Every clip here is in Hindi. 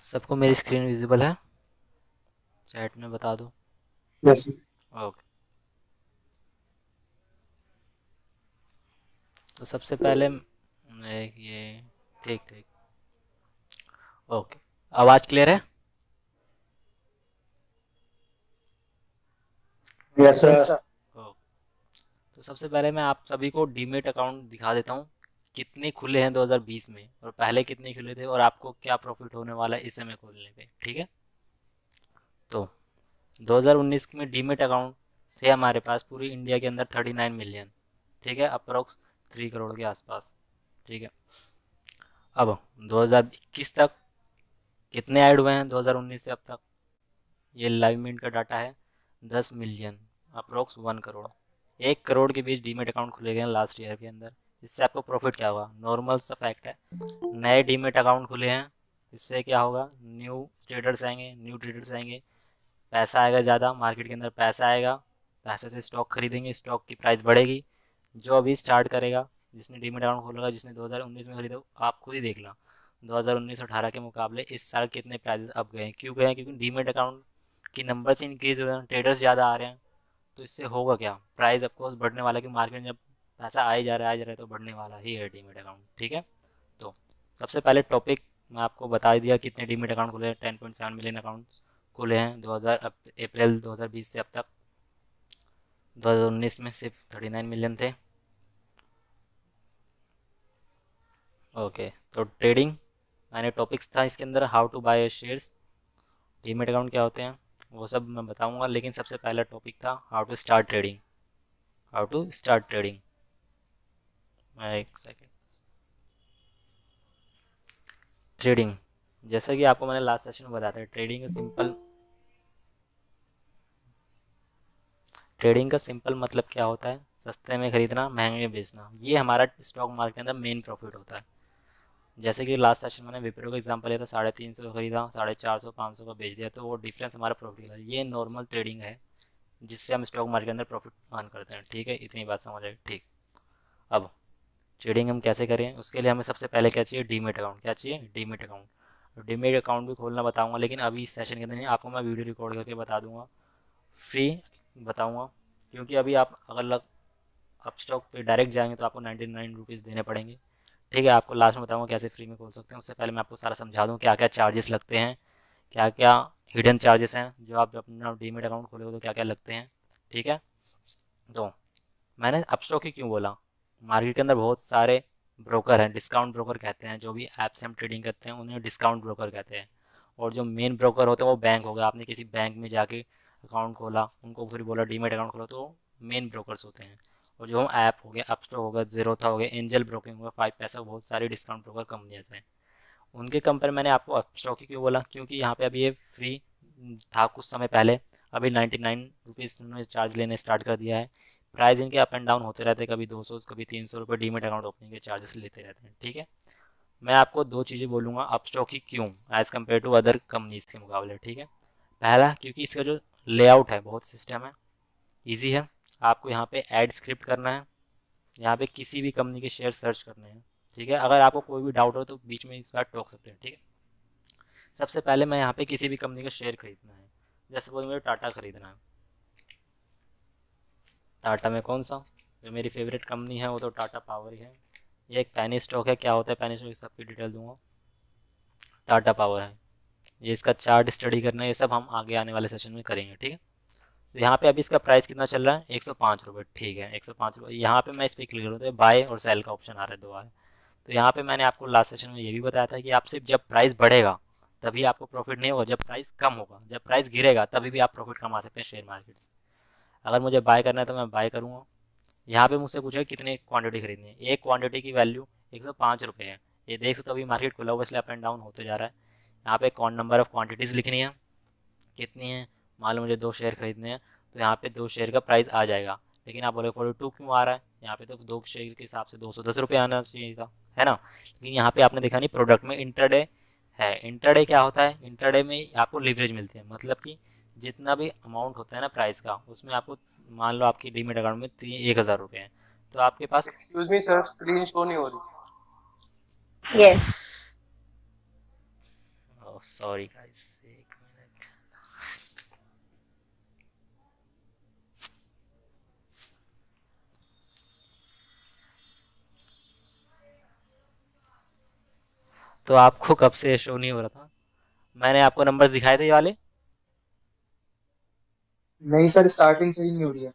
सबको मेरी स्क्रीन विजिबल है? चैट में बता दो। यस। ओके। तो सबसे पहले ये ठीक ठीक। ओके। आवाज़ क्लियर है? Yes sir. ओके। तो सबसे पहले मैं आप सभी को डीमेट अकाउंट दिखा देता हूँ, कितने खुले हैं 2020 में और पहले कितने खुले थे और आपको क्या प्रॉफिट होने वाला है इस समय खोलने पे, ठीक है? तो 2019 में डीमेट अकाउंट थे हमारे पास पूरी इंडिया के अंदर 39 मिलियन, ठीक है, अप्रोक्स 3 करोड़ के आसपास, ठीक है। अब 2021 तक कितने ऐड हुए हैं 2019 से अब तक? ये लाइव मिंट का डाटा है, 10 मिलियन, अप्रोक्स 1 करोड़। 1 करोड़ के बीच डीमेट अकाउंट खुले गए हैं लास्ट ईयर के अंदर। इससे आपको प्रॉफिट क्या होगा? नॉर्मल सा फैक्ट है, नए डीमेट अकाउंट खुले हैं, इससे क्या होगा? न्यू ट्रेडर्स आएंगे, पैसा आएगा ज़्यादा, मार्केट के अंदर पैसा आएगा, पैसे से स्टॉक खरीदेंगे, स्टॉक की प्राइस बढ़ेगी। जो अभी स्टार्ट करेगा, जिसने डीमेट अकाउंट खोलेगा, जिसने 2019 में खरीदा, आप खुद ही देख लो 2019-18 के मुकाबले इस साल कितने प्राइजेस अप गए हैं। क्यों गए हैं? क्योंकि डीमेट अकाउंट की नंबर्स इंक्रीज हो रहे हैं, ट्रेडर्स ज़्यादा आ रहे हैं। तो इससे होगा क्या? प्राइस ऑफकोर्स बढ़ने वाला है, कि मार्केट में जब पैसा आ ही जा रहा है, आ जा रहा है, तो बढ़ने वाला ही है डीमेट अकाउंट, ठीक है। तो सबसे पहले टॉपिक मैं आपको बता ही दिया, कितने डीमेट अकाउंट खुले हैं, 10.7 मिलियन अकाउंट्स खुले हैं अप्रैल 2020 से अब तक। 2019 में सिर्फ 39 मिलियन थे। ओके। तो ट्रेडिंग मैंने टॉपिक्स था इसके अंदर, how to buy shares, demat account क्या होते हैं, वो सब मैं बताऊंगा, लेकिन सबसे पहला टॉपिक था how to start trading. How to start trading, एक सेकेंड। ट्रेडिंग, जैसा कि आपको मैंने लास्ट सेशन में बताया था, ट्रेडिंग का सिंपल मतलब क्या होता है? सस्ते में खरीदना, महंगे में बेचना। ये हमारा स्टॉक मार्केट के अंदर मेन प्रॉफिट होता है। जैसे कि लास्ट सेशन में मैंने विप्रो का एग्जांपल लिया था, 350 खरीदा, 450 500 का बेच दिया, तो वो डिफरेंस हमारा प्रॉफिट है। ये नॉर्मल ट्रेडिंग है, जिससे हम स्टॉक मार्केट के अंदर प्रॉफिट अर्न करते हैं, ठीक है। इतनी बात समझ आई, ठीक। अब ट्रेडिंग हम कैसे करें, उसके लिए हमें सबसे पहले क्या चाहिए? Demat account. क्या चाहिए? Demat account. डीमेट अकाउंट भी खोलना बताऊंगा, लेकिन अभी इस सेशन के अंदर नहीं, आपको मैं वीडियो रिकॉर्ड करके बता दूंगा, फ्री बताऊंगा। क्योंकि अभी आप अगर आप स्टॉक पे डायरेक्ट जाएंगे तो आपको 99 रुपीज़ देने पड़ेंगे, ठीक है। आपको लास्ट में बताऊंगा कैसे फ्री में खोल सकते हैं। उससे पहले मैं आपको सारा समझा दूँ क्या क्या चार्जेस लगते हैं, क्या क्या हिडन चार्जेस हैं, जो आप जब अपना डीमेट अकाउंट खोलोगे तो क्या क्या लगते हैं, ठीक है। तो मैंने अपस्टॉक ही क्यों बोला? मार्केट के अंदर बहुत सारे ब्रोकर हैं, डिस्काउंट ब्रोकर कहते हैं, जो भी ऐप से हम ट्रेडिंग करते हैं उन्हें डिस्काउंट ब्रोकर कहते हैं। और जो मेन ब्रोकर होते हैं वो बैंक हो गया, आपने किसी बैंक में जाके अकाउंट खोला, उनको फिर बोला डीमेट अकाउंट खोलो, तो मेन ब्रोकर्स होते हैं। और जो हम ऐप हो गया, अपस्टॉक हो गया, जीरोथा हो गया, एंजल ब्रोकिंग हो गया, 5 पैसा, बहुत सारी डिस्काउंट ब्रोकर कंपनियाँ हैं। उनके कंपेयर मैंने आपको अपस्टॉक ही क्यों बोला? क्योंकि यहाँ पे अभी ये फ्री था कुछ समय पहले, अभी 99 रुपीज़ उन्होंने चार्ज लेने स्टार्ट कर दिया है। प्राइस इनके अप एंड डाउन होते रहते हैं, कभी 200 कभी 300 रुपये डीमेट अकाउंट ओपनिंग के चार्जेस लेते रहते हैं, ठीक है। मैं आपको दो चीज़ें बोलूँगा अपस्टॉक ही क्यों as compare to other companies के मुकाबले, ठीक है। पहला, क्योंकि इसका जो लेआउट है, बहुत सिस्टम है, ईजी है। आपको यहाँ पे ऐड स्क्रिप्ट करना है, यहाँ पे किसी भी कंपनी के शेयर सर्च करने हैं, ठीक है। अगर आपको कोई भी डाउट हो तो बीच में इस बार टोक सकते हैं, ठीक है। सबसे पहले मैं यहाँ पे किसी भी कंपनी का शेयर खरीदना है, जैसे बोल मुझे टाटा खरीदना है। टाटा में कौन सा? जो मेरी फेवरेट कंपनी है वो तो टाटा पावर ही है। ये एक पैनी स्टॉक है, क्या होता है पैनी स्टॉक, सबकी डिटेल दूंगा। टाटा पावर है, ये इसका चार्ट स्टडी करना है, ये सब हम आगे आने वाले सेशन में करेंगे, ठीक है। तो यहाँ पे अभी इसका प्राइस कितना चल रहा है? 105 रुपये, ठीक है, 105 रुपये। यहाँ पे मैं इस पर क्लिक करूँ तो बाय और सेल का ऑप्शन आ रहा है, दो आ रहा है। तो यहाँ पे मैंने आपको लास्ट सेशन में ये भी बताया था कि आप सिर्फ जब प्राइस बढ़ेगा तभी आपको प्रॉफिट नहीं होगा, जब प्राइस कम होगा, जब प्राइस गिरेगा तभी भी आप प्रॉफिट कमा सकते हैं शेयर मार्केट से। अगर मुझे बाय करना है तो मैं बाय करूँगा। यहाँ पे मुझसे पूछेगा कितने क्वांटिटी खरीदनी है, एक क्वांटिटी की वैल्यू 105 रुपये है। ये देख सकते हो अभी मार्केट खुला हुआ इसलिए अप एंड डाउन होते जा रहा है। यहाँ पे कौन नंबर ऑफ क्वांटिटीज़ लिखनी है, कितनी है, मान लो मुझे 2 शेयर खरीदने हैं, तो यहाँ पे 2 शेयर का प्राइस आ जाएगा। लेकिन आप बोले 42 क्यों आ रहा है? यहाँ पे तो 2 शेयर के हिसाब से 210 रुपये आना चाहिए था, है ना। लेकिन यहाँ पे आपने देखा नहीं, प्रोडक्ट में इंटरडे है। इंटरडे क्या होता है? इंटरडे में आपको लिवरेज मिलती है, मतलब कि जितना भी अमाउंट होता है ना प्राइस का, उसमें आपको मान लो आपकी डीमेट अकाउंट में 1,000 रुपये हैं, तो आपके पास excuse me sir, screen show नहीं हो रही। Yes. सॉरी गाइस, एक मिनट। तो आपको कब से शो नहीं हो रहा था? मैंने आपको नंबर्स दिखाए थे ये वाले। नहीं सर, स्टार्टिंग से ही नहीं हो रही है।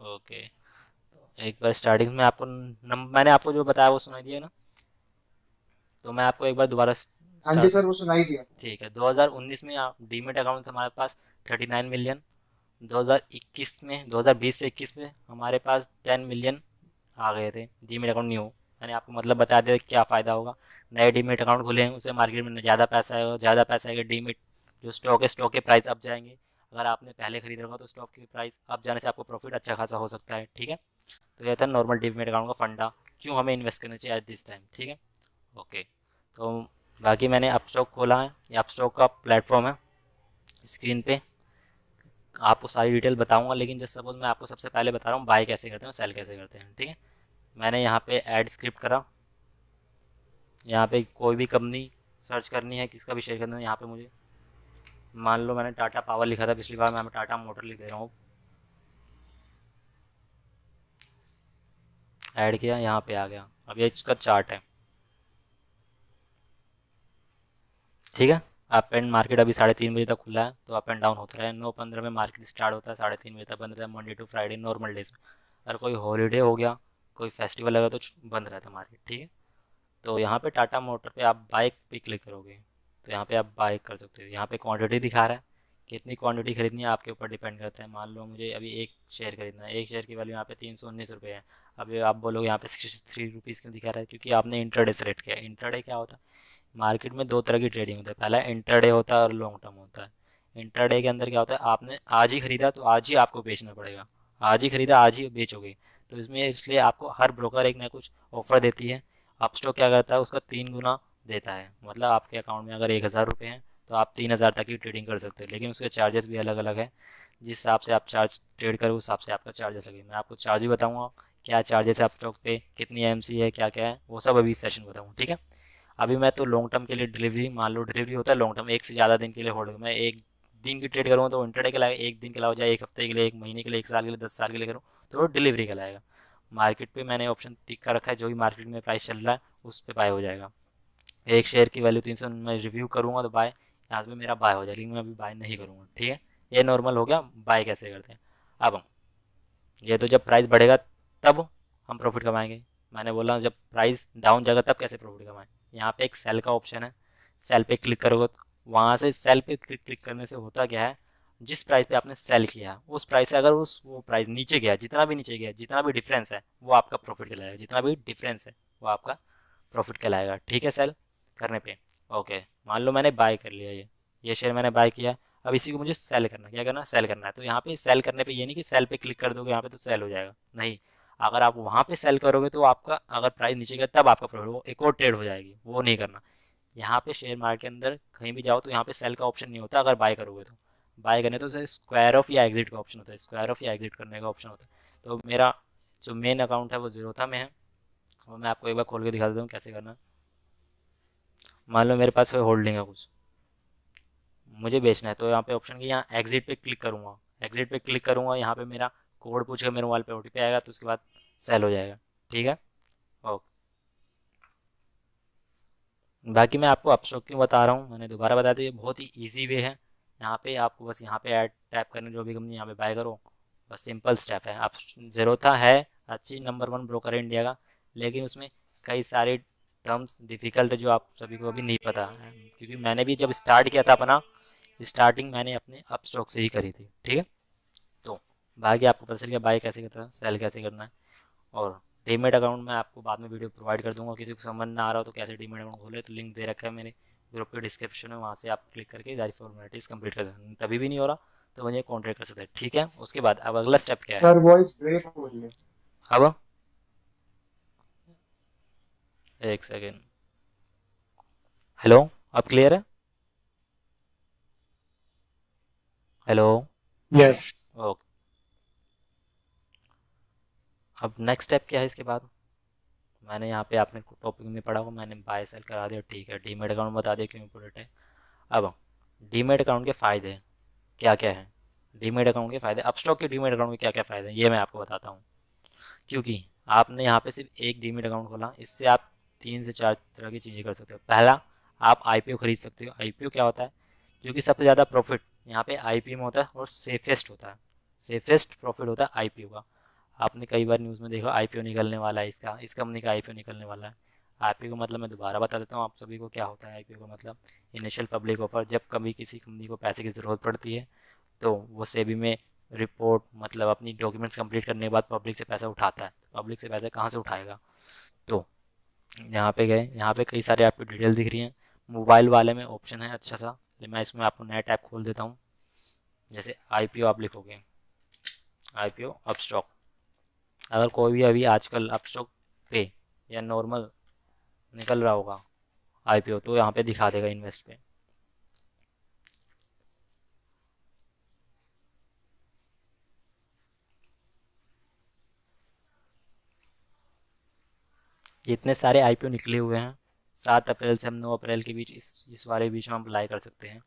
ओके, एक बार स्टार्टिंग में आपको मैंने आपको जो बताया वो सुनाई दिया ना, तो मैं आपको एक बार दोबारा हाँ जी स्टार्ट। सर, वो सुनाई दिया। ठीक है, 2019 में आप डीमेट अकाउंट हमारे पास 39 मिलियन, 2021 में 2020 से 21 में हमारे पास 10 मिलियन आ गए थे डीमेट अकाउंट न्यू। मैंने आपको मतलब बता दिया क्या फ़ायदा होगा। नए डीमेट अकाउंट खुलेंगे उससे मार्केट में ज़्यादा पैसा आएगा, ज़्यादा पैसा आएगा, डीमेट जो स्टॉक है स्टॉक के प्राइस अप जाएंगे। अगर आपने पहले खरीद रखा तो स्टॉक के प्राइस अप जाने से आपको प्रॉफिट अच्छा खासा हो सकता है। ठीक है, तो यह था नॉर्मल डीमेट अकाउंट का फंडा, क्यों हमें इन्वेस्ट करना चाहिए एट दिस टाइम। ठीक है, ओके। तो बाकी मैंने अपस्टॉक खोला है, ये अपस्टॉक का प्लेटफॉर्म है। स्क्रीन पे आपको सारी डिटेल बताऊंगा, लेकिन जस्ट सपोज मैं आपको सबसे पहले बता रहा हूँ बाय कैसे करते हैं सेल कैसे करते हैं। ठीक है, मैंने यहाँ पे ऐड स्क्रिप्ट करा, यहाँ पे कोई भी कंपनी सर्च करनी है, किसका भी शेयर करना है, यहाँ पे मुझे मान लो मैंने टाटा पावर लिखा था पिछली बार, मैं टाटा मोटर लिख दे रहा हूँ। ऐड किया, यहाँ पे आ गया, अब ये इसका चार्ट है। ठीक है, अप एंड मार्केट अभी 3:30 बजे तक खुला है, तो अप एंड डाउन होता है। 9:15 में मार्केट स्टार्ट होता है, 3:30 बजे तक बंद रहता है, Monday to Friday normal days में। अगर कोई हॉलीडे हो गया, कोई फेस्टिवल लगा तो बंद रहता है मार्केट। ठीक है, तो यहाँ पे टाटा मोटर पे आप बाइक पे क्लिक करोगे तो यहाँ पे आप बाइक कर सकते हो। यहाँ पे क्वांटिटी दिखा रहा है, कितनी क्वांटिटी खरीदनी है आपके ऊपर डिपेंड करता है। मान लो मुझे अभी एक शेयर खरीदना है, एक शेयर की वैल्यू यहाँ पे 319 रुपये है। अभी आप बोलोगे यहाँ पे 63 रुपीज़ क्यों दिखा रहा है, क्योंकि आपने इंटरडे सेलेक्ट किया। इंटरडे क्या होता है, मार्केट में दो तरह की ट्रेडिंग होता है, पहला इंटरडे होता है और लॉन्ग टर्म होता है। इंटरडे के अंदर क्या होता है, आपने आज ही खरीदा तो आज ही आपको बेचना पड़ेगा, आज ही खरीदा आज ही बेचोगे। तो इसमें इसलिए आपको हर ब्रोकर एक ना कुछ ऑफर देती है। अपस्टॉक क्या करता है, उसका 3 गुना देता है। मतलब आपके अकाउंट में अगर 1,000 रुपये हैं तो आप 3,000 तक की ट्रेडिंग कर सकते हैं, लेकिन उसके चार्जेस भी अलग अलग है। जिस हिसाब से आप चार्ज ट्रेड करो उस हिसाब से आपका चार्जेस लगेगा। मैं आपको चार्ज भी बताऊंगा, क्या चार्जेस है अपस्टॉक पे, कितनी एमसी है, क्या क्या है, वो सब अभी इस सेशन में बताऊँगा। ठीक है, अभी मैं तो लॉन्ग टर्म के लिए डिलीवरी, मान लो डिलीवरी होता है लॉन्ग टर्म, एक से ज़्यादा दिन के लिए होल्ड, मैं एक दिन की ट्रेड करूँगा तो इंटरडे के लाएगा, एक दिन के अलावा जाए, एक हफ्ते के लिए, एक महीने के लिए, एक साल के लिए, 10 साल के लिए करूँ तो वो डिलीवरी का लाएगा। मार्केट पे मैंने ऑप्शन टिक कर रखा है, जो भी मार्केट में प्राइस चल रहा है उस पर बाय हो जाएगा। एक शेयर की वैल्यू 300 मैं रिव्यू करूँगा तो बाय, यहाँ पे मेरा बाय हो जाएगा, लेकिन मैं अभी बाय नहीं करूँगा। ठीक है, ये नॉर्मल हो गया बाय कैसे करते हैं। अब ये तो जब प्राइस बढ़ेगा तब हम प्रॉफिट कमाएंगे। मैंने बोला जब प्राइस डाउन जाएगा तब कैसे प्रॉफिट कमाएं। यहाँ पे एक सेल का ऑप्शन है, सेल पे क्लिक करोगे तो वहाँ से सेल पे क्लिक करने से होता क्या है, जिस प्राइस पे आपने सेल किया उस प्राइस से अगर उस वो प्राइस नीचे गया, जितना भी नीचे गया, जितना भी डिफरेंस है वो आपका प्रॉफिट कहलाएगा, जितना भी डिफरेंस है वो आपका प्रॉफिट कहलाएगा। ठीक है, सेल करने पे ओके। मान लो मैंने बाय कर लिया, ये शेयर मैंने बाय किया, अब इसी को मुझे सेल करना है। क्या करना है, सेल करना है। तो यहाँ पे सेल करने पे ये नहीं कि सेल पे क्लिक कर दोगे यहाँ पे तो सेल हो जाएगा, नहीं। अगर आप वहाँ पे सेल करोगे तो आपका अगर प्राइस नीचे गया तब आपका प्रॉफिट, वो एक और ट्रेड हो जाएगी, वो नहीं करना। यहाँ पे शेयर मार्केट के अंदर कहीं भी जाओ तो यहाँ पे सेल का ऑप्शन नहीं होता। अगर बाय करोगे तो बाय करने तो स्क्वायर ऑफ या एग्जिट का ऑप्शन होता है, स्क्वायर ऑफ या एग्जिट करने का ऑप्शन होता है। तो मेरा जो मेन अकाउंट है वो जीरोथा में है, और मैं आपको एक बार खोल के दिखा देता हूँ कैसे करना है। मान लो मेरे पास कोई होल्डिंग है कुछ, मुझे बेचना है, तो यहाँ पे ऑप्शन की यहाँ एग्जिट पे क्लिक करूँगा, एग्जिट पे क्लिक करूँगा, यहाँ पे मेरा कोड पूछेगा, मेरे मोबाइल पे ओटीपी आएगा, तो उसके बाद सेल हो जाएगा। ठीक है, ओके। बाकी मैं आपको अपस्टॉक क्यों बता रहा हूँ, मैंने दोबारा बता दिया, बहुत ही ईजी वे है। यहाँ पे आपको बस यहाँ पे ऐड टैप करने, जो भी कंपनी यहाँ पे बाय करो, बस सिंपल स्टेप है। आप ज़ेरोथा है अच्छी नंबर 1 ब्रोकर है इंडिया का, लेकिन उसमें कई सारे टर्म्स डिफ़िकल्ट है जो आप सभी को अभी नहीं पता है, क्योंकि मैंने भी जब स्टार्ट किया था अपना, स्टार्टिंग मैंने अपने अपस्टॉक से ही करी थी। ठीक है, तो बाकी आपको पता चल गया बाय कैसे करता है, सेल कैसे करना है। और डीमेट अकाउंट में आपको बाद में वीडियो प्रोवाइड कर दूंगा, किसी को समझ ना आ रहा हो तो कैसे डीमेट अकाउंट खोले, तो लिंक दे रखा है मेरे ग्रुप के डिस्क्रिप्शन में, वहाँ से आप क्लिक करके सारी फॉर्मेलिटीज़ कंप्लीट कर सकते हैं। तभी भी नहीं हो रहा तो मुझे कॉन्टैक्ट कर सकते हैं। ठीक है, उसके बाद अब अगला स्टेप क्या है। सर वॉइस ब्रेक हो रही है। अब एक सेकेंड, हेलो, अब क्लियर है? Hello, yes. ओके, अब नेक्स्ट स्टेप क्या है इसके बाद? मैंने यहाँ पे आपने टॉपिक में पढ़ा होगा, मैंने बाय सेल करा दिया, ठीक है। डीमेट अकाउंट बता दिया क्यों इम्पोर्टेंट है। अब डीमेट अकाउंट के फ़ायदे क्या क्या हैं? डीमेट अकाउंट के फ़ायदे, अपस्टॉक के डीमेट अकाउंट के क्या क्या फ़ायदे हैं ये मैं आपको बताता हूँ। क्योंकि आपने यहाँ पे सिर्फ एक डीमेट अकाउंट खोला, इससे आप 3 से 4 तरह की चीज़ें कर सकते हो। पहला, आप आईपीओ खरीद सकते हो। आईपीओ क्या होता है? क्योंकि सबसे ज़्यादा प्रॉफिट यहाँ पे आईपीओ में होता है और सेफेस्ट होता है। सेफेस्ट प्रॉफिट होता है आईपीओ का। आपने कई बार न्यूज़ में देखा आईपीओ निकलने वाला है, इसका इस कंपनी का आईपीओ निकलने वाला है। आईपीओ का मतलब मैं दोबारा बता देता हूँ आप सभी को क्या होता है। आईपीओ का मतलब इनिशियल पब्लिक ऑफर। जब कभी किसी कंपनी को पैसे की ज़रूरत पड़ती है तो वो सेबी में रिपोर्ट, मतलब अपनी डॉक्यूमेंट्स कंप्लीट करने के बाद पब्लिक से पैसा उठाता है। पब्लिक से पैसा कहाँ से उठाएगा? तो यहाँ पे गए, यहाँ पे कई सारे आपको डिटेल दिख रही हैं। मोबाइल वाले में ऑप्शन है अच्छा सा, मैं इसमें आपको नया टैब खोल देता हूँ। जैसे आईपीओ आप लिखोगे, आईपीओ अपस्टॉक, अगर कोई भी अभी आजकल अपस्टॉक पे या नॉर्मल निकल रहा होगा आईपीओ तो यहाँ पे दिखा देगा इन्वेस्ट पे। इतने सारे आईपीओ निकले हुए हैं। 7 अप्रैल से हम 9 अप्रैल के बीच इस वाले बीच में हम अप्लाई कर सकते हैं।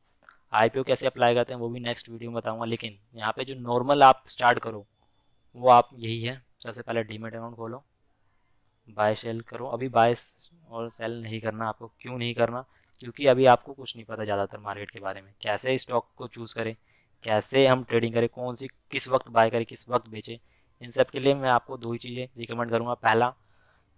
आईपीओ कैसे अप्लाई करते हैं वो भी नेक्स्ट वीडियो में बताऊंगा, लेकिन यहाँ पे जो नॉर्मल आप स्टार्ट करो वो आप यही है। सबसे पहले डीमेट अकाउंट खोलो, बाय सेल करो। अभी बाय और सेल नहीं करना आपको। क्यों नहीं करना? क्योंकि अभी आपको कुछ नहीं पता ज़्यादातर मार्केट के बारे में, कैसे स्टॉक को चूज़ करें, कैसे हम ट्रेडिंग करें, कौन सी किस वक्त बाय करें किस वक्त बेचें। इन सब के लिए मैं आपको 2 ही चीज़ें रिकमेंड करूँगा। पहला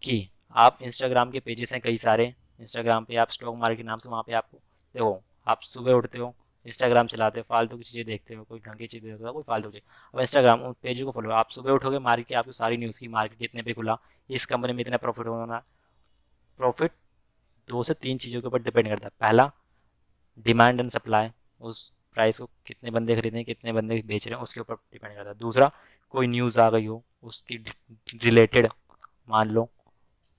कि आप इंस्टाग्राम के पेजेस हैं कई सारे, इंस्टाग्राम पे आप स्टॉक मार्केट के नाम से, वहाँ पे आपको देखो, आप सुबह उठते हो, इंस्टाग्राम चलाते हो, फालतू की चीज़ें देखते हो, कोई ढंग की चीज़ देखते हो, कोई फालतू चीज़। अब इंस्टाग्राम उन पेज को फॉलो, आप सुबह उठोगे मार्केट की आपको सारी न्यूज़ की, मार्केट कितने पे खुला, इस कंपनी में इतना प्रॉफिट होना। प्रॉफिट 2 से 3 चीज़ों के ऊपर डिपेंड करता है। पहला, डिमांड एंड सप्लाई, उस प्राइस को कितने बंदे खरीदे हैं, कितने बंदे बेच रहे हैं, उसके ऊपर डिपेंड करता है। दूसरा, कोई न्यूज़ आ गई हो उसकी रिलेटेड, मान लो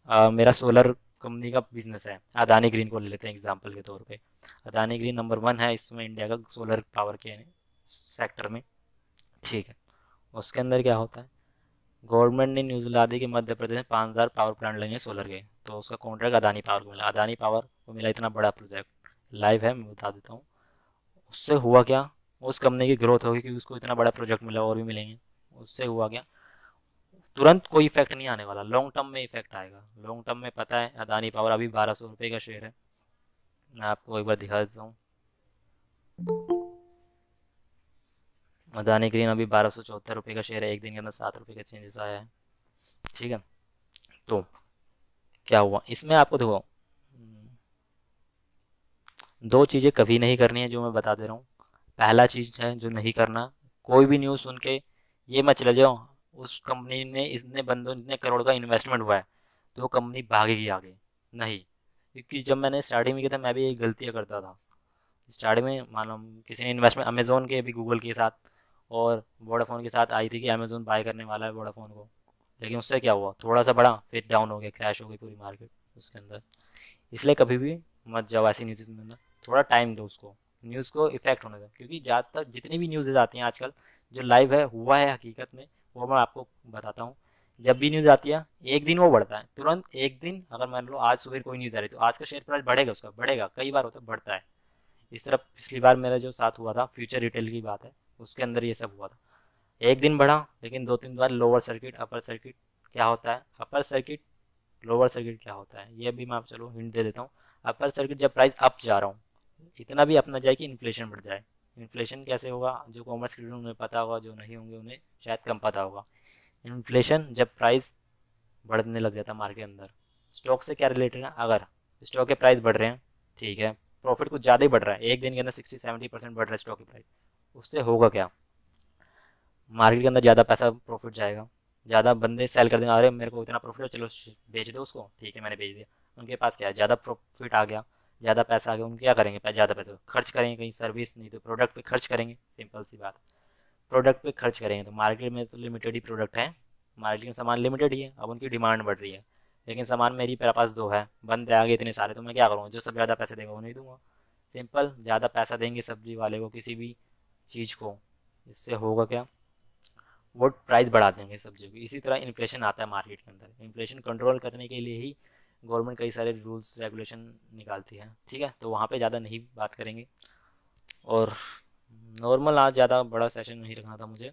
मेरा सोलर कंपनी का बिजनेस है, अदानी ग्रीन को ले लेते हैं एग्जांपल के तौर पे। अदानी ग्रीन नंबर 1 है इसमें इंडिया का सोलर पावर के सेक्टर में, ठीक है। उसके अंदर क्या होता है, गवर्नमेंट ने न्यूज़ ला दी कि मध्य प्रदेश में 5,000 पावर प्लांट लगेंगे सोलर के, तो उसका कॉन्ट्रैक्ट अदानी पावर को मिला। अदानी पावर को मिला इतना बड़ा प्रोजेक्ट, लाइव है मैं बता देता हूँ। उससे हुआ क्या, उस कंपनी की ग्रोथ होगी क्योंकि उसको इतना बड़ा प्रोजेक्ट मिला, और भी मिलेंगे। उससे हुआ क्या, तुरंत कोई इफेक्ट नहीं आने वाला, लॉन्ग टर्म में इफेक्ट आएगा। लॉन्ग टर्म में पता है अदानी पावर अभी 1,200 रुपये का शेयर है। मैं आपको एक बार दिखा देता हूँ। अदानी ग्रीन अभी 1,274 रुपये का शेयर है, एक दिन के अंदर 7 रुपये का चेंजेस आया है, ठीक है। तो क्या हुआ इसमें आपको देखो, 2 चीज़ें कभी नहीं करनी है जो मैं बता दे रहा हूँ। पहला चीज़ है जो नहीं करना, कोई भी न्यूज़ सुन के ये मत चले जाओ उस कंपनी में इतने बंदों इतने करोड़ का इन्वेस्टमेंट हुआ है तो कंपनी भागेगी आगे, नहीं। क्योंकि जब मैंने स्टार्टिंग में किया था मैं भी यही गलतियाँ करता था। स्टार्टिंग में मानो किसी ने इन्वेस्टमेंट अमेज़ोन के, अभी गूगल के साथ और वोडाफोन के साथ आई थी कि अमेज़ोन बाय करने वाला है वोडाफोन को, लेकिन उससे क्या हुआ, थोड़ा सा बढ़ा फिर डाउन हो गया, क्रैश हो गई पूरी मार्केट उसके अंदर। इसलिए कभी भी मत जाओ ऐसी न्यूज़ में ना, थोड़ा टाइम दो उसको, न्यूज़ को इफेक्ट होने दो। क्योंकि ज़्यादातर जितनी भी न्यूज़ आती हैं आजकल जो लाइव है हुआ है हकीकत में, वो मैं आपको बताता हूँ। जब भी न्यूज़ आती है एक दिन वो बढ़ता है, तुरंत एक दिन, अगर मान लो आज सुबह कोई न्यूज़ आ रही तो आज का शेयर प्राइस बढ़ेगा, उसका बढ़ेगा, कई बार होता है बढ़ता है। इस तरह पिछली बार मेरा जो साथ हुआ था फ्यूचर रिटेल की बात है, उसके अंदर ये सब हुआ था। एक दिन बढ़ा लेकिन 2-3 बार लोअर सर्किट अपर सर्किट क्या होता है, अपर सर्किट लोअर सर्किट क्या होता है ये भी मैं आप चलो हिंट दे देता हूँ। अपर सर्किट जब प्राइस अप जा रहा हूँ, इतना भी अप ना जाए कि इन्फ्लेशन बढ़ जाए। इन्फ्लेशन कैसे होगा, जो कॉमर्स के उन्हें पता होगा, जो नहीं होंगे उन्हें शायद कम पता होगा। इन्फ्लेशन जब प्राइस बढ़ने लग जाता है मार्केट के अंदर, स्टॉक से क्या रिलेटेड है, अगर स्टॉक के प्राइस बढ़ रहे हैं, ठीक है, प्रॉफिट कुछ ज़्यादा ही बढ़ रहा है, एक दिन के अंदर 60-70% बढ़ रहा है स्टॉक की प्राइस, उससे होगा क्या, मार्केट के अंदर ज़्यादा पैसा प्रॉफिट जाएगा, ज़्यादा बंदे सेल कर देंगे, अरे मेरे को इतना प्रॉफिट है चलो बेच दो उसको, ठीक है मैंने बेच दिया। उनके पास क्या है, ज़्यादा प्रॉफिट आ गया, ज़्यादा पैसा आ गया, उनके क्या करेंगे, ज़्यादा पैसा खर्च करेंगे कहीं सर्विस नहीं तो प्रोडक्ट पे खर्च करेंगे, सिंपल सी बात। प्रोडक्ट पे खर्च करेंगे तो मार्केट में तो लिमिटेड ही प्रोडक्ट है, मार्केट में सामान लिमिटेड ही है, अब उनकी डिमांड बढ़ रही है, लेकिन सामान मेरे पास 2 है, बंदे आ गए इतने सारे, तो मैं क्या करूँगा, जो सब ज़्यादा पैसे देगा वो नहीं दूंगा। सिंपल, ज़्यादा पैसा देंगे सब्जी वाले को किसी भी चीज़ को, इससे होगा क्या, वो प्राइस बढ़ा देंगे सब्जियों की। इसी तरह इन्फ्लेशन आता है मार्केट के अंदर। इन्फ्लेशन कंट्रोल करने के लिए ही गवर्नमेंट कई सारे रूल्स रेगुलेशन निकालती है, ठीक है। तो वहाँ पे ज़्यादा नहीं बात करेंगे। और नॉर्मल आज ज़्यादा बड़ा सेशन नहीं रखना था मुझे।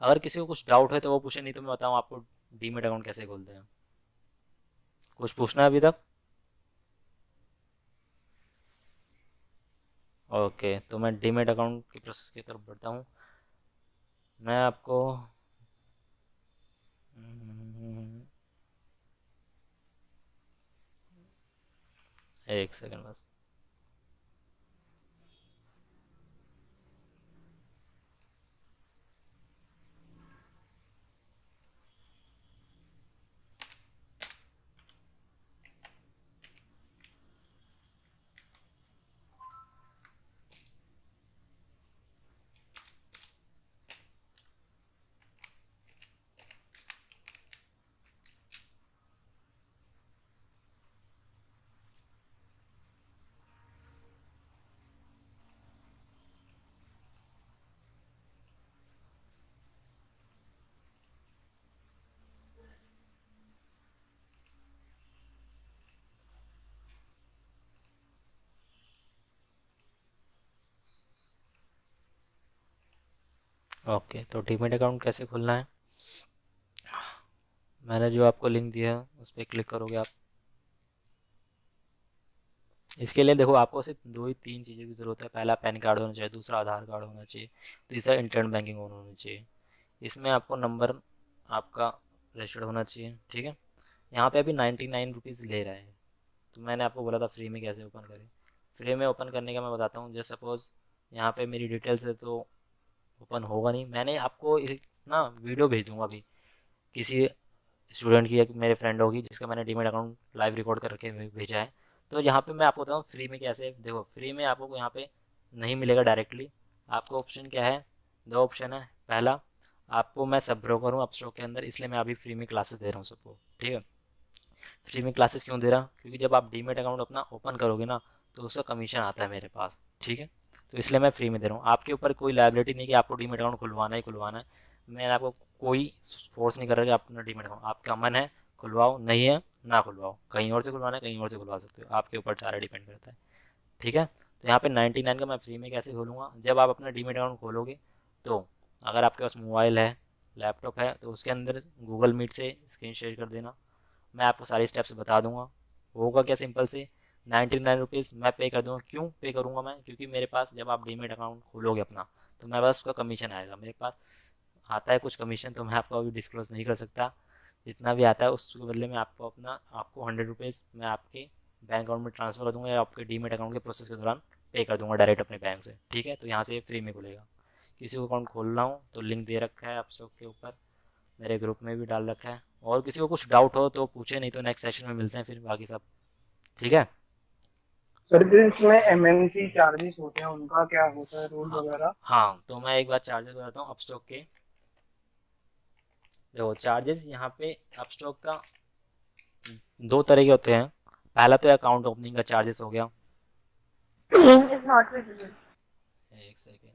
अगर किसी को कुछ डाउट है तो वो पूछे, नहीं तो मैं बताऊँ आपको डीमेट अकाउंट कैसे खोलते हैं। कुछ पूछना है अभी तक? ओके, तो मैं डीमेट अकाउंट की प्रोसेस की तरफ बढ़ता हूँ। मैं आपको एक सेकंड बस। ओके, तो डीमेट अकाउंट कैसे खोलना है, मैंने जो आपको लिंक दिया है उस पर क्लिक करोगे आप। इसके लिए देखो आपको सिर्फ दो ही तीन चीज़ों की ज़रूरत है। पहला पैन कार्ड होना चाहिए, दूसरा आधार कार्ड होना चाहिए, तीसरा इंटरनेट बैंकिंग होना चाहिए। इसमें आपको नंबर आपका रजिस्टर्ड होना चाहिए, ठीक है। यहाँ पे अभी 99 रुपीज़ ले रहा है। तो मैंने आपको बोला था फ्री में कैसे ओपन करें। फ्री में ओपन करने का मैं बताता हूँ। जैसे सपोज़ यहाँ पे मेरी डिटेल्स है तो ओपन होगा नहीं। मैंने आपको ना वीडियो भेज दूँगा अभी किसी स्टूडेंट की, एक मेरे फ्रेंड होगी जिसका मैंने डीमेट अकाउंट लाइव रिकॉर्ड करके भेजा है। तो यहाँ पे मैं आपको बताऊँ फ्री में कैसे। देखो फ्री में आपको यहाँ पे नहीं मिलेगा डायरेक्टली। आपको ऑप्शन क्या है, दो ऑप्शन है। पहला, आपको मैं सब ब्रोकर हूँ अपस्टॉक के अंदर, इसलिए मैं अभी फ्री में क्लासेस दे रहा हूँ सबको, ठीक है। फ्री में क्लासेस क्यों दे रहा हूँ, क्योंकि जब आप डीमेट अकाउंट अपना ओपन करोगे ना तो उसका कमीशन आता है मेरे पास, ठीक है। तो इसलिए मैं फ्री में दे रहा हूँ। आपके ऊपर कोई लाइबिलिटी नहीं कि आपको डीमेट अकाउंट खुलवाना ही खुलवाना है। मैंने आपको कोई फोर्स नहीं कर रहा कि आप अपना डीमेट अकाउंट, आपका मन है खुलवाओ, नहीं है ना खुलवाओ। कहीं और से खुलवाना है कहीं और से खुलवा सकते हो, आपके ऊपर सारा डिपेंड करता है, ठीक है। तो यहाँ पे 99 का मैं फ्री में कैसे खोलूँगा। जब आप अपना डीमेट अकाउंट खोलोगे तो अगर आपके पास मोबाइल है, लैपटॉप है, तो उसके अंदर गूगल मीट से स्क्रीन शेयर कर देना। मैं आपको सारी स्टेप्स बता दूंगा। होगा क्या, सिंपल से 99 रुपीज़ मैं पे कर दूंगा। क्यों पे करूंगा मैं, क्योंकि मेरे पास जब आप डीमेट अकाउंट खोलोगे अपना तो मेरे पास उसका कमीशन आएगा। मेरे पास आता है कुछ कमीशन, तो मैं आपको अभी डिस्क्लोज नहीं कर सकता। जितना भी आता है उसके बदले में आपको 100 रुपीज़ मैं आपके बैंक अकाउंट में ट्रांसफ़र कर दूंगा, या आपके डीमेट अकाउंट के प्रोसेस के दौरान पे कर दूंगा डायरेक्ट अपने बैंक से, ठीक है। तो यहाँ से फ्री में खुलेगा। किसी को अकाउंट खोलना हो तो लिंक दे रखा है आप सबके ऊपर, मेरे ग्रुप में भी डाल रखा है। और किसी को कुछ डाउट हो तो पूछे, नहीं तो नेक्स्ट सेशन में मिलते हैं फिर बाकी सब, ठीक है। सर जो इसमें एमएनसी चार्जेस होते हैं उनका क्या होता है, रूल हाँ वगैरह? हाँ, तो मैं एक बार चार्जेस बताता हूँ अपस्टॉक के। देखो चार्जेस यहाँ पे अपस्टॉक का दो तरह के होते हैं। पहला तो अकाउंट ओपनिंग का चार्जेस हो गया। Screen is not visible. एक सेकेंड।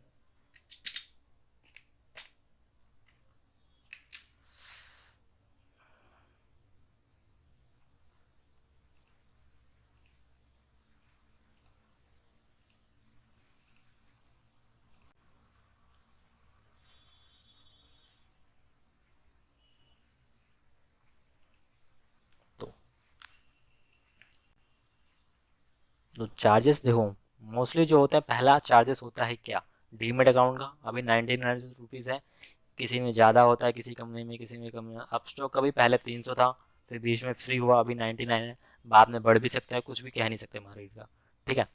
तो चार्जेस देखो मोस्टली जो होता है, पहला चार्जेस होता है क्या, डीमेट अकाउंट का अभी 99 रुपीज़ है। किसी में ज़्यादा होता है, किसी कंपनी में, किसी में कम है। अपस्टॉक का भी पहले 300 था, फिर बीच में फ्री हुआ, अभी 99 है। बाद में बढ़ भी सकता है, कुछ भी कह नहीं सकते मार्केट का, ठीक है।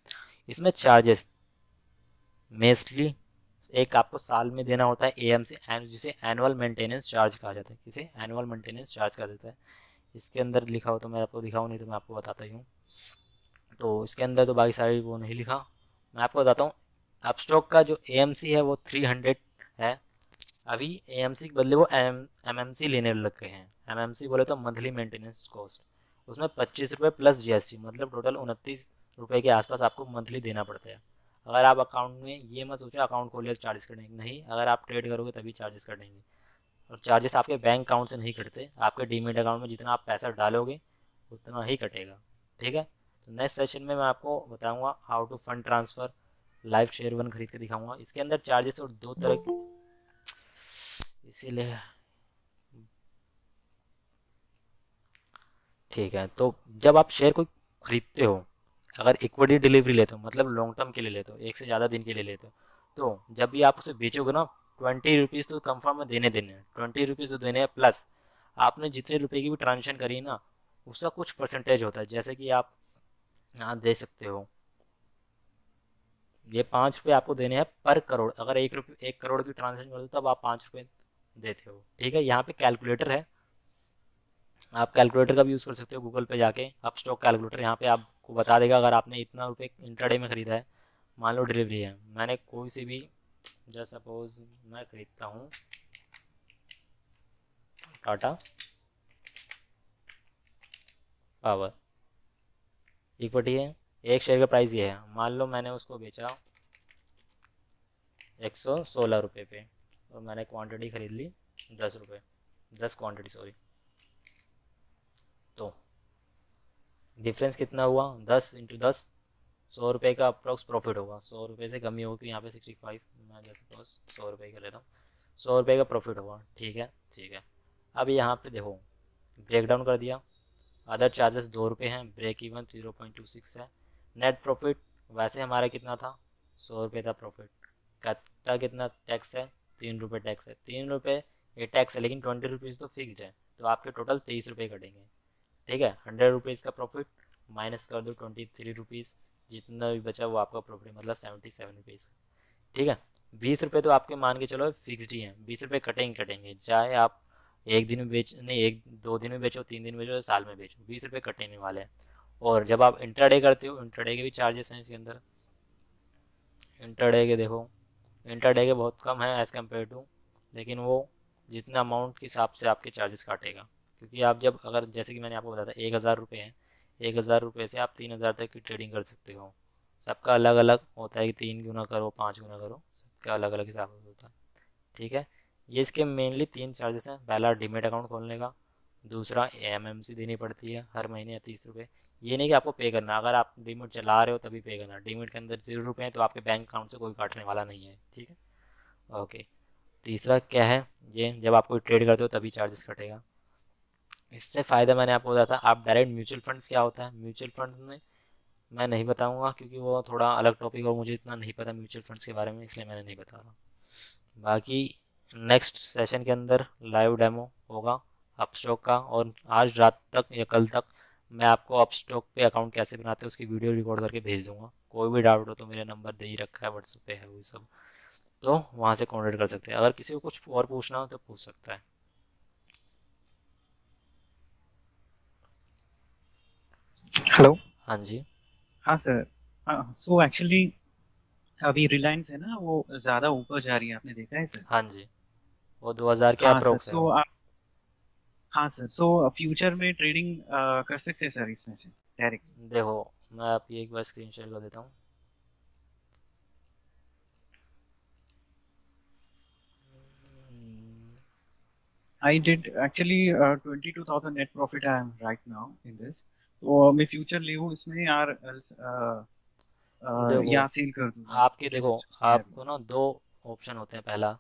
इसमें चार्जेस मेस्टली एक आपको साल में देना होता है एएमसी, जिसे एनुअल मेंटेनेंस चार्ज कहा जाता है। किसे एनुअल मेंटेनेंस चार्ज कहा जाता है। इसके अंदर लिखा हो तो मैं आपको दिखाऊँ, नहीं तो मैं आपको बताता ही हूँ। तो इसके अंदर तो बाकी सारी वो नहीं लिखा, मैं आपको बताता हूँ। अपस्टॉक का जो एएमसी है वो 300 है। अभी एएमसी के बदले वो एमएमसी लेने लग गए हैं। एमएमसी बोले तो मंथली मेंटेनेंस कॉस्ट, उसमें 25 रुपये प्लस जीएसटी, मतलब टोटल 29 रुपये के आसपास आपको मंथली देना पड़ता है। अगर आप अकाउंट में ये मत सोचो अकाउंट खोलिए तो चार्जेस कटेंगे, नहीं, अगर आप ट्रेड करोगे तभी चार्जेस कटेंगे। और चार्जेस आपके बैंक अकाउंट से नहीं कटते, आपके डीमेट अकाउंट में जितना आप पैसा डालोगे उतना ही कटेगा। ठीक है, तो नेक्स्ट सेशन में मैं आपको बताऊंगा how to fund transfer, live share one खरीद के दिखाऊंगा। इसके अंदर चार्जेस और दो तरह के, इसीलिए ठीक है। तो जब आप शेयर को खरीदते हो, अगर इक्विटी डिलीवरी लेते हो मतलब लॉन्ग टर्म के लिए लेते हो, एक से ज़्यादा दिन के लिए लेते हो, तो जब भी आप उसे बेचोगे ना, 20 रुपीज़ तो कंफर्म में देने देने हैं, 20 रुपीज़ तो देने हैं, प्लस आपने जितने रुपए की भी ट्रांजेक्शन करी ना उसका कुछ परसेंटेज होता है। जैसे कि आप यहाँ दे सकते हो, ये 5 रुपये आपको देने हैं पर करोड़। अगर 1 करोड़ की ट्रांजेक्शन करते हो तब आप 5 रुपये देते हो। ठीक है, यहाँ पे कैलकुलेटर है, आप कैलकुलेटर का भी यूज़ कर सकते हो गूगल पे जाके, आप स्टॉक कैलकुलेटर, यहाँ पे आपको बता देगा अगर आपने इतना रुपये इंट्राडे में ख़रीदा है, मान लो डिलीवरी है, मैंने कोई सी भी, जस्ट सपोज मैं खरीदता हूँ टाटा पावर, इक्विटी है, एक शेयर का प्राइस ये है, मान लो मैंने उसको बेचा 116 रुपये पे, और मैंने क्वांटिटी खरीद ली 10 रुपये, 10 क्वांटिटी सॉरी, तो डिफरेंस कितना हुआ, 10 × 10, 100 रुपये का अप्रॉक्स प्रॉफिट होगा। 100 रुपये से कमी होगी, यहाँ पे 65, मैं जैसे सपोज 100 रुपये का लेता हूँ, 100 रुपये का प्रॉफिट होगा। ठीक है, ठीक है। अब यहाँ पे देखो ब्रेक डाउन कर दिया, अदर चार्जेस 2 रुपये हैं, ब्रेक इवन 0.26 है, नेट प्रॉफिट वैसे हमारा कितना था, 100 रुपये था प्रॉफिट, कटता कितना टैक्स है, 3 रुपये टैक्स है, 3 रुपये ये टैक्स है, लेकिन 20 रुपीज़ तो फिक्स्ड है, तो आपके टोटल 23 रुपये कटेंगे। ठीक है, 100 रुपीज़ का प्रॉफिट माइनस कर दो 23 रुपीज़, जितना भी बचा वो आपका प्रॉफिट, मतलब 77 रुपीज़। ठीक है, 20 रुपये तो आपके मान के चलो फिक्स्ड ही हैं, 20 रुपये कटेंगे कटेंगे, चाहे आप एक दिन में बेच नहीं, एक दो दिन में बेचो, 3 दिन में बेचो या साल में बेचो, 20 रुपये कटेने वाले हैं। और जब आप इंट्राडे करते हो, इंट्राडे के भी चार्जेस हैं इसके अंदर। इंट्राडे के देखो, इंट्राडे के बहुत कम है एज़ कम्पेयर टू, लेकिन वो जितना अमाउंट के हिसाब से आपके चार्जेस काटेगा, क्योंकि आप जब, अगर जैसे कि मैंने आपको बताया था 1,000 रुपये है, 1,000 रुपये से आप 3,000 तक की ट्रेडिंग कर सकते हो। सबका अलग अलग होता है कि 3 गुना करो, 5 गुना करो, सबका अलग अलग हिसाब से होता है। ठीक है, ये इसके मेनली 3 चार्जेस हैं, पहला डीमेट अकाउंट खोलने का, दूसरा एमएमसी देनी पड़ती है हर महीने 30 रुपये। ये नहीं कि आपको पे करना, अगर आप डीमेट चला रहे हो तभी पे करना, डीमेट के अंदर 0 रुपये हैं तो आपके बैंक अकाउंट से कोई काटने वाला नहीं है। ठीक है, ओके। तीसरा क्या है, ये जब आप कोई ट्रेड करते हो तभी चार्जेस कटेगा। इससे फ़ायदा मैंने आपको बताया था, आप डायरेक्ट म्यूचुअल फंड्स क्या होता है, म्यूचुअल फंड में मैं नहीं बताऊंगा क्योंकि वो थोड़ा अलग टॉपिक और मुझे इतना नहीं पता म्यूचुअल फंड्स के बारे में, इसलिए मैंने नहीं बता रहा। बाकी नेक्स्ट सेशन के अंदर लाइव डेमो होगा अपस्टॉक का, और आज रात तक या कल तक मैं आपको अपस्टॉक पे अकाउंट कैसे बनाते हैं उसकी वीडियो रिकॉर्ड करके भेज दूंगा। कोई भी डाउट हो तो मेरे नंबर दे ही रखा है, व्हाट्सएप पे है वो सब, तो वहाँ से कॉन्टेक्ट कर सकते हैं। अगर किसी को कुछ और पूछना हो तो पूछ सकता है। हेलो। हाँ जी। हाँ सर। सो एक्चुअली अभी रिलायंस है ना, वो ज़्यादा ऊपर जा रही है, आपने देखा है सर? हाँ जी, वो 2000 के हाँ सर। अप्रोक्स है सो वो। आप, हाँ सर, सो फ्यूचर में ट्रेडिंग कर सकते हैं सर इसमें से डायरेक्ट? देखो मैं आप ये एक बार स्क्रीन शेयर कर देता हूँ। I did actually 22,000 net profit I am right now in this. तो मैं फ्यूचर ले हूँ इसमें यार, देखो या सेल कर दूँ आपके, जो देखो है अभी? आपको ना दो ऑप्शन होते हैं। पहला,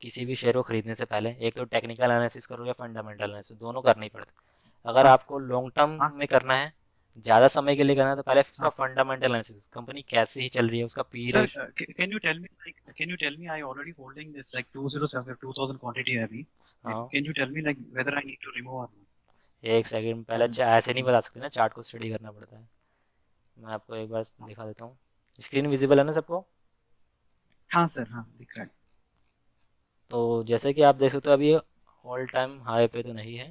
किसी भी शेयर को खरीदने से पहले एक तो टेक्निकल एनालिसिस करो या फंडामेंटल एनालिसिस, दोनों करने ही पड़ते हैं। अगर हाँ आपको लॉन्ग टर्म हाँ में करना है, ज़्यादा समय के लिए करना है, तो पहले उसका हाँ फंडामेंटल एनालिसिस, कंपनी कैसी ही चल रही है, उसका पी सर। Ratio. Can you tell me, like can you tell me, I already holding this like 207 2000 quantity है अभी। हाँ, can you tell me like whether I need to remove और एक सेकंड, पहले ऐसे नहीं बता सकते ना, चार्ट को स्टडी करना पड़ता है। मैं आपको एक बार दिखा देता हूँ, स्क्रीन विजिबल है ना सबको? हाँ सर, हाँ दिख रहा है। तो जैसे कि आप देख सकते हो अभी ऑल टाइम हाई पे तो नहीं है।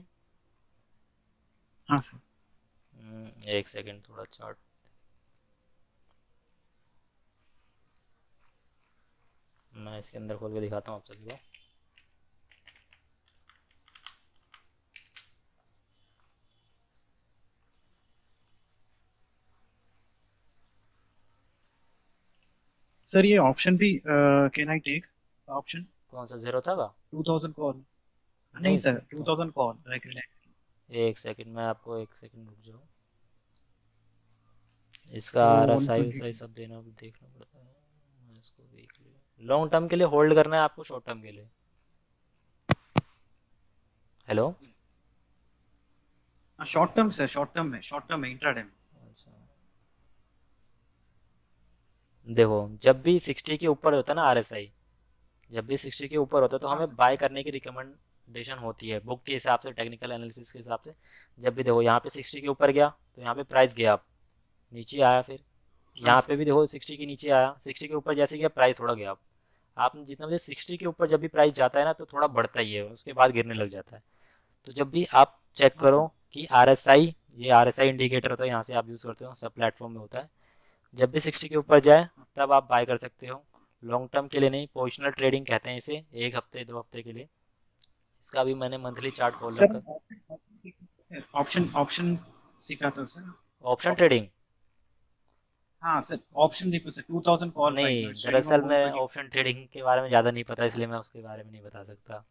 हाँ सर। एक सेकंड, थोड़ा चार्ट, मैं इसके अंदर खोल के दिखाता हूँ आप सभी को। सर ये ऑप्शन भी कैन आई टेक ऑप्शन कौन सा जीरो था का? 2000 कॉल? नहीं नहीं सर, तो 2000 कॉल लाइक रिलैक्स। एक सेकंड, मैं आपको एक सेकंड रुक जाओ। इसका तो आर एस आई 120। सब देना देखना पड़ता है। मैं इसको वीकली लॉन्ग टर्म के लिए होल्ड करना है आपको, शॉर्ट टर्म के लिए? Hello. Short term sir, short term है इंट्राडे में। अच्छा, देखो जब भी 60 के ऊपर होता है ना आरएसआई, जब भी 60 के ऊपर होता है तो हाँ हमें सर। बाय करने की रिकमेंडेशन होती है बुक के हिसाब से, टेक्निकल एनालिसिस के हिसाब से। जब भी देखो यहाँ पे 60 के ऊपर गया तो यहाँ पे प्राइस गया, आप नीचे आया, फिर हाँ यहाँ सर। पे भी देखो 60 के नीचे आया, 60 के ऊपर जैसे गया प्राइस थोड़ा गया। आपने जितना भी 60 के ऊपर जब भी प्राइस जाता है ना तो थोड़ा बढ़ता ही है, उसके बाद गिरने लग जाता है। तो जब भी आप चेक हाँ करो सर। कि आरएसआई, ये आरएसआई इंडिकेटर होता है, यहाँ से आप यूज़ करते हो, सब प्लेटफॉर्म में होता है। जब भी 60 के ऊपर जाए तब आप बाय कर सकते हो। लॉन्ग टर्म के लिए नहीं, पोजिशनल ट्रेडिंग कहते हैं इसे, एक हफ्ते 2 हफ्ते के लिए। इसका भी मैंने मंथली चार्ट खोल सर रखा है। ऑप्शन ऑप्शन सिखाता हूँ सर। Option option. ट्रेडिंग? हाँ सर, ऑप्शन देखो सर, 2000 कॉल राइट नाउ नहीं, इट्स ट्रेडिंग दरअसल ऑन मैं 120। ऑप्शन ट्रेडिंग के बारे में ज़्यादा नहीं पता, इसलिए मैं उसके बारे में नहीं बता सकता।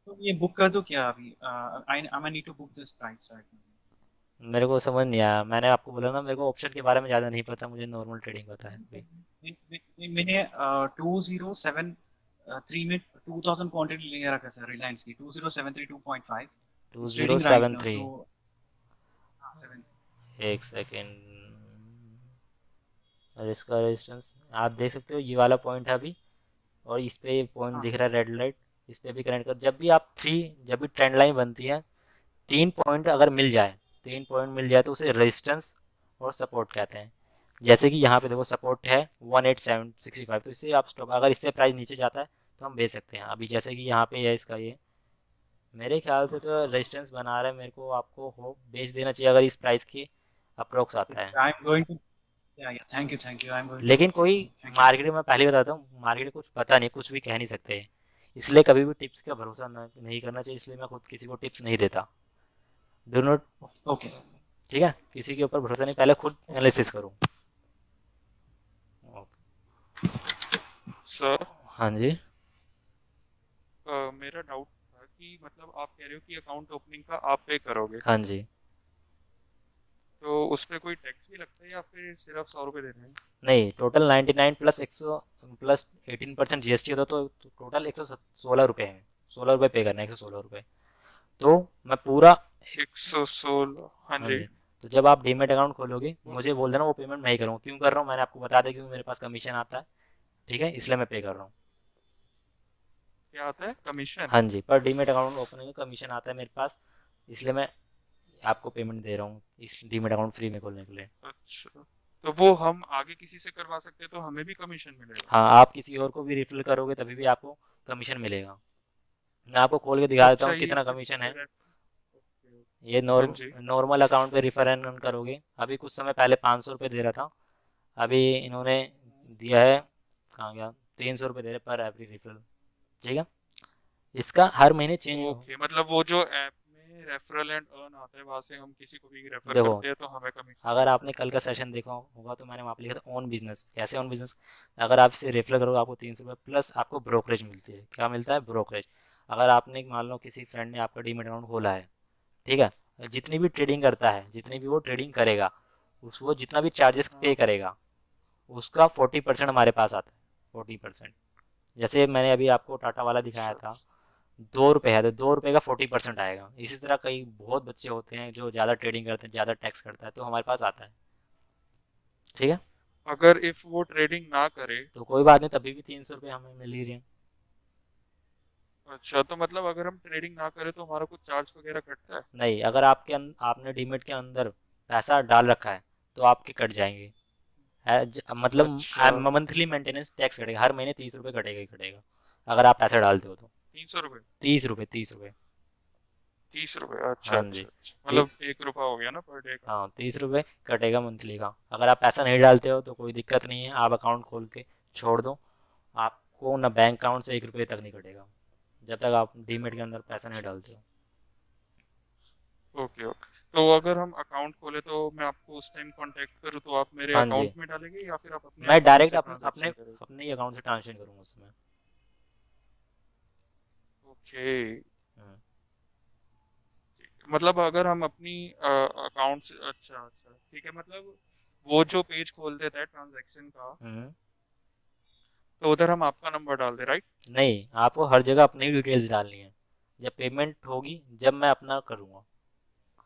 तो ये बुक कर दो क्या अभी? I I need to book this price right मेरे को समझ नहीं आया, मैंने आपको बोला ना मेरे को ऑप्शन के बारे में ज़्यादा नहीं पता, मुझे नॉर्मल ट्रेडिंग पता है अभी। नाउ। मैंने 2073 में 2000 क्वांटिटी ले रखा सर रिलायंस की, 2073 2.5 to it's zero trading right seven now three so. हाँ 7। एक सेकेंड, और इसका रेजिस्टेंस आप देख सकते हो, ये वाला पॉइंट है अभी, और इस पे पॉइंट हाँ दिख सर। रहा है रेड लाइट, इस पे भी कनेक्ट कर। जब भी आप थ्री, जब भी ट्रेंड लाइन बनती है, 3 पॉइंट अगर मिल जाए, 3 पॉइंट मिल जाए तो उसे रेजिस्टेंस और सपोर्ट कहते हैं। जैसे कि यहाँ पे देखो सपोर्ट है 18765, तो इससे आप स्टॉप, अगर इससे प्राइस नीचे जाता है तो हम बेच सकते हैं। अभी जैसे कि यहाँ पे है इसका ये, मेरे ख्याल से तो रेजिस्टेंस बना रहा है, मेरे को आपको हो बेच देना चाहिए अगर इस प्राइस के अप्रोक्स आता है। आई एम गोइंग टू, या thank you, I am going to लेकिन बुक कोई this thing, thank you. Market में, पहले बताता हूँ, मार्केट में कुछ पता नहीं, कुछ भी कह नहीं सकते हैं, इसलिए कभी भी टिप्स का भरोसा नहीं करना चाहिए, इसलिए मैं खुद किसी को टिप्स नहीं देता। Do not, okay sir. ठीक है, किसी के ऊपर भरोसा नहीं, पहले खुद एनालिसिस करो। सर हाँ जी। मेरा डाउट था कि मतलब आप कह रहे हो कि अकाउंट ओपनिंग का आप पे करोगे, हाँ जी। तो उस पे कोई टैक्स भी लगता है या फिर सिर्फ 100 रुपये देने हैं? नहीं, टोटल 99 प्लस 100 प्लस 18% जीएसटी होता, तो टोटल 116 रुपये है। 16 रुपये पे करना है, 116 रुपये। तो मैं पूरा, 116, हाँ हाँ जी। जी, तो जब आप डीमेट अकाउंट खोलोगे मुझे बोल देना, वो पेमेंट मैं ही करूँगा। क्यों कर रहा हूँ मैंने आपको बता दिया, क्योंकि मेरे पास कमीशन आता है, ठीक है, इसलिए मैं पे कर रहा हूँ। क्या आता है, कमीशन? हाँ जी, पर डीमेट अकाउंट ओपनिंग का कमीशन आता है मेरे पास, इसलिए मैं आपको पेमेंट दे रहा हूँ इस डीमेट अकाउंट फ्री में खोलने के लिए। अच्छा, तो वो हम आगे किसी से करवा सकते हैं तो हमें भी कमीशन मिलेगा? हाँ, आप किसी और को भी रिफिल करोगे तभी भी आपको कमीशन मिलेगा। मैं आपको खोल के दिखा देता अच्छा, हूँ ये कितना कमीशन है। ओके। ये हाँ जी। नॉर्मल अकाउंट पे रिफर एंड रन करोगे, अभी कुछ समय पहले 500 रुपये दे रहा था, अभी इन्होंने दिया है, कहाँ गया, 300 रुपये दे रहे पर एवरी रिफिल, ठीक है। इसका हर महीने चेंज हो। ओके, मतलब वो जो ऐप में रेफरल एंड अर्न आता है वहां से हम किसी को भी रेफर देखो, करते हैं तो हमें कमीशन अगर मिलता आपने कल का सेशन देखा होगा तो मैंने वहाँ पे लिखा था ऑन बिजनेस, कैसे ऑन बिजनेस, अगर आप इसे रेफर करोगे आपको 300 रुपये प्लस आपको ब्रोकरेज मिलती है। क्या मिलता है? ब्रोकरेज। अगर आपने मान लो किसी फ्रेंड ने आपका डीमेट अकाउंट खोला है, ठीक है, जितनी भी ट्रेडिंग करता है, जितनी भी वो ट्रेडिंग करेगा, उस वो जितना भी चार्जेस है। पे हाँ। करेगा उसका 40% हमारे पास आता है। 40%, जैसे मैंने अभी आपको टाटा वाला दिखाया अच्छा। था, 2 रुपये है तो 2 रुपये का 40% आएगा। इसी तरह कई बहुत बच्चे होते हैं जो ज़्यादा ट्रेडिंग करते हैं, ज़्यादा टैक्स करता है, तो हमारे पास आता है, ठीक है। अगर इफ वो ट्रेडिंग ना करे? तो कोई बात नहीं, तभी भी 300 रुपये हमें मिल ही रहे हैं। अच्छा, तो मतलब अगर हम ट्रेडिंग ना करें तो हमारा कुछ चार्ज वगैरह कटता है? नहीं, अगर आपने डीमेट के अंदर पैसा डाल रखा है तो आपके कट जाएंगे। अच्छा। मतलब मंथली मेंटेनेंस टैक्स कटेगा, हर महीने 30 रुपये कटेगा ही कटेगा, अगर आप पैसा डालते हो तो। 300 रुपये? 30 रुपये, 30 रुपये। 30 रुपये, अच्छा हाँ अच्छा जी। अच्छा, ती, मतलब 1 रुपया हो गया ना पर डे का? हाँ, 30 रुपये कटेगा मंथली का। अगर आप पैसा नहीं डालते हो तो कोई दिक्कत नहीं है, आप अकाउंट खोल के छोड़ दो, आपको ना बैंक अकाउंट से 1 रुपये तक नहीं कटेगा, जब तक आप डीमेट के अंदर पैसा नहीं डालते हो। Okay okay. तो अगर हम अकाउंट खोले तो मैं आपको उस टाइम कांटेक्ट करूँ तो आप मेरे हाँ जी, अकाउंट में डालेंगे या फिर आप अपने मैं अकाउंट डायरेक्ट से अपने अपने ट्रांजैक्शन करेंगे? अपने ही अकाउंट से ट्रांजेक्शन करूँगा उसमें। ओके। हम्म, मतलब अगर हम अपनी अकाउंट से, अच्छा अच्छा ठीक है, मतलब वो जो पेज खोल देता है ट्रांजैक्शन का, हम्म। तो उधर हम आपका नंबर डाल दे, राइट? नहीं, आपको हर जगह अपनी डिटेल्स डालनी है। जब पेमेंट होगी, जब मैं अपना करूँगा,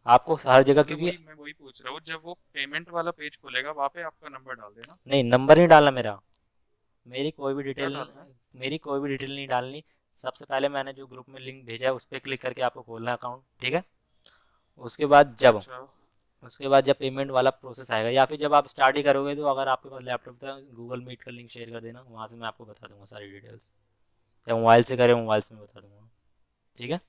आपको हर जगह, मतलब क्योंकि वही मैं वही पूछ रहा हूँ, जब वो पेमेंट वाला पेज खोलेगा वहाँ पे आपका नंबर डाल देना। नहीं, नंबर नहीं डालना मेरा। मेरी कोई भी क्या डिटेल, डालना है? मेरी कोई भी डिटेल नहीं डालनी। सबसे पहले मैंने जो ग्रुप में लिंक भेजा है उस पर क्लिक करके आपको खोलना है अकाउंट, ठीक है। उसके बाद जब अच्छा उसके बाद जब पेमेंट वाला प्रोसेस आएगा, या फिर जब आप स्टार्ट ही करोगे, तो अगर आपके पास लैपटॉप था, गूगल मीट का लिंक शेयर कर देना, वहाँ से मैं आपको बता दूंगा सारी डिटेल्स। चाहे मोबाइल से करें, मोबाइल से मैं बता दूंगा, ठीक है।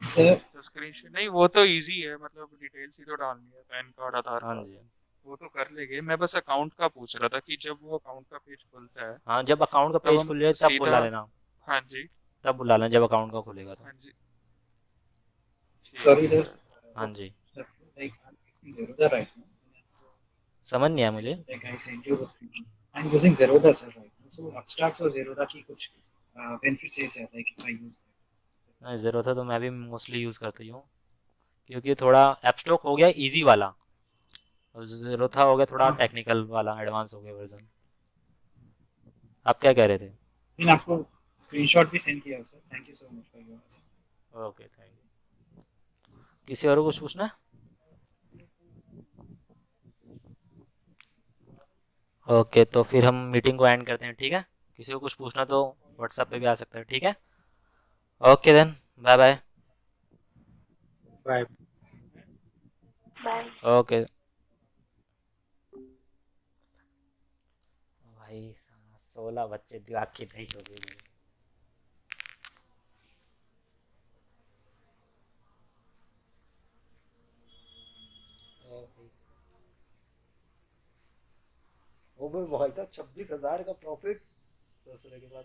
सर तो स्क्रीन नहीं, वो तो इजी है, मतलब डिटेल्स ही तो डालनी है, पैन कार्ड आधार हाँ कार्ड, जी। वो तो कर लेंगे। मैं बस अकाउंट का पूछ रहा था कि जब वो अकाउंट का पेज खुलता है हाँ, जब अकाउंट का तब पेज हम खुल जाए तब सीधा, बुला लेना। हाँ जी, तब बुला लेना जब अकाउंट का खुलेगा तो। हाँ जी, ठीक सॉरी सर, है। हाँ जी। like I'm using Zerodha right now. समझ नहीं आया मुझे। Like I sent you the screenshot. I'm using Zerodha sir right now. So Abstract और Zerodha की कुछ benefits है like if I use नहीं, ज़रूरत है तो मैं भी मोस्टली यूज़ करती हूँ, क्योंकि थोड़ा एपस्टॉक हो गया इजी वाला, और ज़रूरत हो गया थोड़ा हाँ टेक्निकल वाला, एडवांस हो गया वर्जन। आप क्या कह रहे थे? मैंने आपको स्क्रीनशॉट भी सेंड किया sir, thank you so much for your assistance. Okay, thank you. किसी और को कुछ पूछना है? ओके, तो फिर हम मीटिंग को एंड करते हैं, ठीक है। किसी को कुछ पूछना तो व्हाट्सएप पे भी आ सकता है, ठीक है। Okay then, bye bye. Bye. Bye. Okay भाई, 16 बच्चे दिमाग की दही हो गई मेरी। ओ भाई भाई साहब, 26,000 का प्रॉफिट दूसरे के पास।